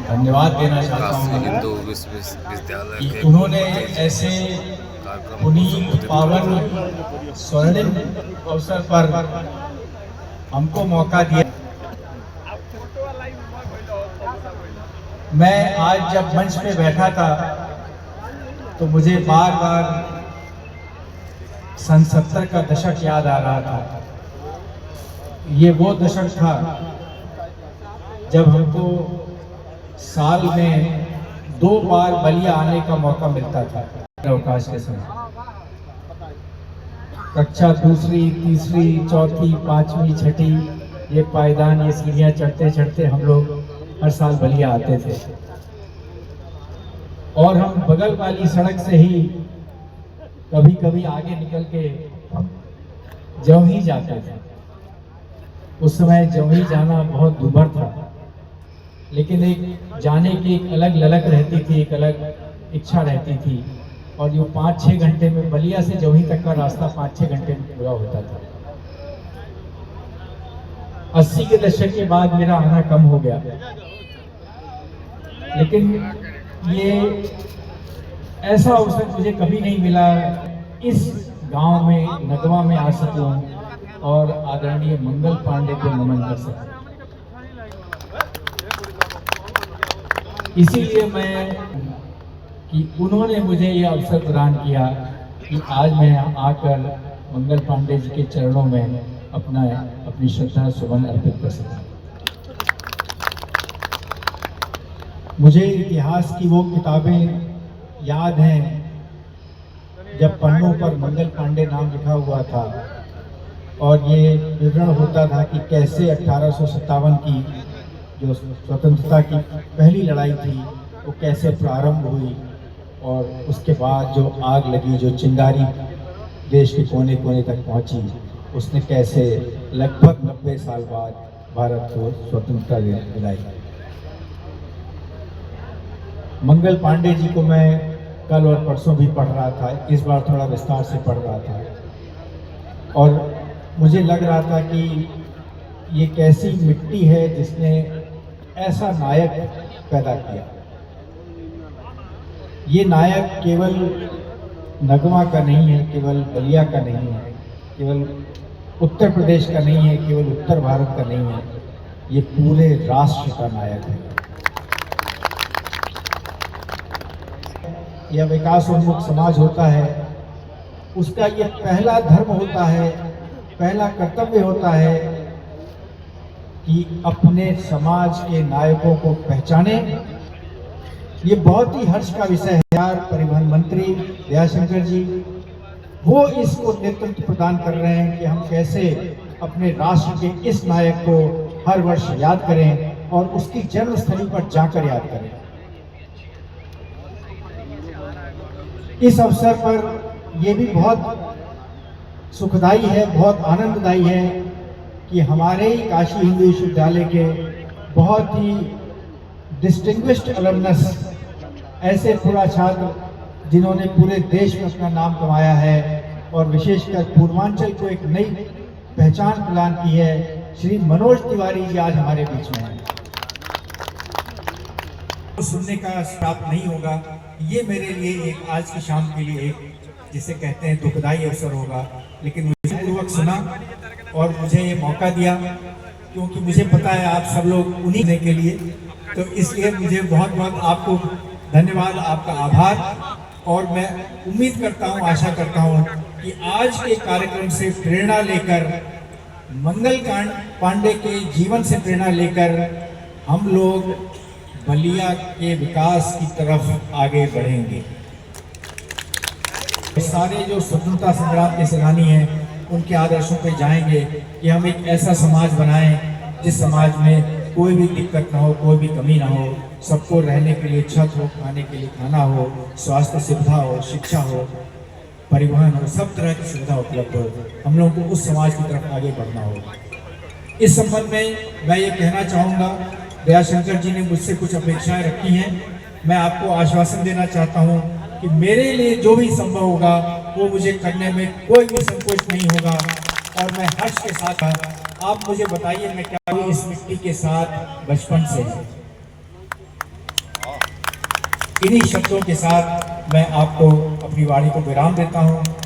धन्यवाद देना चाहता हूँ हिंदू विश्वविद्यालय कि के उन्होंने ऐसे पुनीत पावन स्वर्णिम अवसर पर हमको मौका दिया। मैं आज जब मंच पे बैठा था तो मुझे बार बार सन 70 का दशक याद आ रहा था। ये वो दशक था जब हमको साल में 2 बार बलिया आने का मौका मिलता था अवकाश के समय। कक्षा दूसरी, तीसरी, चौथी, पांचवी, छठी, ये पायदान, ये सीढ़ियाँ चढ़ते चढ़ते हम लोग हर साल बलिया आते थे और हम बगल वाली सड़क से ही कभी कभी आगे निकल के जौही जाते थे। उस समय जौही जाना बहुत दूभर था, लेकिन एक जाने की एक अलग ललक रहती थी, एक अलग इच्छा रहती थी। और जो 5-6 घंटे में बलिया से जौही तक का रास्ता 5-6 घंटे में पूरा होता था। 80 के दशक के बाद मेरा आना कम हो गया, लेकिन ये ऐसा अवसर मुझे कभी नहीं मिला इस गांव में, नगवा में आ सकूं और आदरणीय मंगल पांडे को नमन कर सकूं। इसीलिए मैं कि उन्होंने मुझे ये अवसर प्रदान किया कि आज मैं आकर मंगल पांडे जी के चरणों में अपनी श्रद्धा सुमन अर्पित कर सकूं। मुझे इतिहास की वो किताबें याद हैं जब पन्नों पर मंगल पांडे नाम लिखा हुआ था और ये विवरण होता था कि कैसे 1857 की जो स्वतंत्रता की पहली लड़ाई थी वो कैसे प्रारंभ हुई और उसके बाद जो आग लगी, जो चिंगारी देश के कोने कोने तक पहुंची, उसने कैसे लगभग 90 साल बाद भारत को स्वतंत्रता दिलाई। मंगल पांडे जी को मैं कल और परसों भी पढ़ रहा था, इस बार थोड़ा विस्तार से पढ़ रहा था और मुझे लग रहा था कि ये कैसी मिट्टी है जिसने ऐसा नायक पैदा किया। ये नायक केवल नगवा का नहीं है, केवल बलिया का नहीं है, केवल उत्तर प्रदेश का नहीं है, केवल उत्तर भारत का नहीं है, ये पूरे राष्ट्र का नायक है। यह विकास उन्मुख समाज होता है, उसका ये पहला धर्म होता है, पहला कर्तव्य होता है कि अपने समाज के नायकों को पहचाने। ये बहुत ही हर्ष का विषय है। यार परिवहन मंत्री दयाशंकर जी वो इसको नेतृत्व प्रदान कर रहे हैं कि हम कैसे अपने राष्ट्र के इस नायक को हर वर्ष याद करें और उसकी जन्मस्थली पर जाकर याद करें। इस अवसर पर यह भी बहुत सुखदाई है, बहुत आनंददायी है कि हमारे ही काशी हिंदू विश्वविद्यालय के बहुत ही डिस्टिंग्विश्ड अलमनस, ऐसे पूर्व छात्र जिन्होंने पूरे देश में अपना नाम कमाया है और विशेषकर पूर्वांचल को एक नई पहचान प्रदान की है, श्री मनोज तिवारी जी आज हमारे बीच में हैं। तो सुनने का प्राप्त नहीं होगा, ये मेरे लिए एक आज की शाम के लिए एक जिसे कहते हैं दुखदाई अवसर होगा, लेकिन मुझे पूर्वक सुना और मुझे ये मौका दिया क्योंकि मुझे पता है आप सब लोग उन्हीं के लिए, तो इसलिए मुझे बहुत बहुत आपको धन्यवाद, आपका आभार। और मैं उम्मीद करता हूँ, आशा करता हूँ कि आज के कार्यक्रम से प्रेरणा लेकर, मंगल पांडे के जीवन से प्रेरणा लेकर हम लोग बलिया के विकास की तरफ आगे बढ़ेंगे। सारे जो स्वतंत्रता संग्राम के सेनानी हैं उनके आदर्शों पे जाएंगे कि हम एक ऐसा समाज बनाएं जिस समाज में कोई भी दिक्कत ना हो, कोई भी कमी ना हो, सबको रहने के लिए छत हो, खाने के लिए खाना हो, स्वास्थ्य सुविधा हो, शिक्षा हो, परिवहन हो, सब तरह की सुविधा उपलब्ध हो। हम लोगों को उस समाज की तरफ आगे बढ़ना हो। इस संबंध में मैं ये कहना चाहूँगा, दयाशंकर जी ने मुझसे कुछ अपेक्षाएं रखी हैं। मैं आपको आश्वासन देना चाहता हूँ कि मेरे लिए जो भी संभव होगा वो मुझे करने में कोई भी संकोच नहीं होगा और मैं हर्ष के साथ। आप मुझे बताइए मैं क्या हूँ इस मिट्टी के साथ बचपन से, इन्हीं शब्दों के साथ मैं आपको अपनी वाणी को विराम देता हूँ।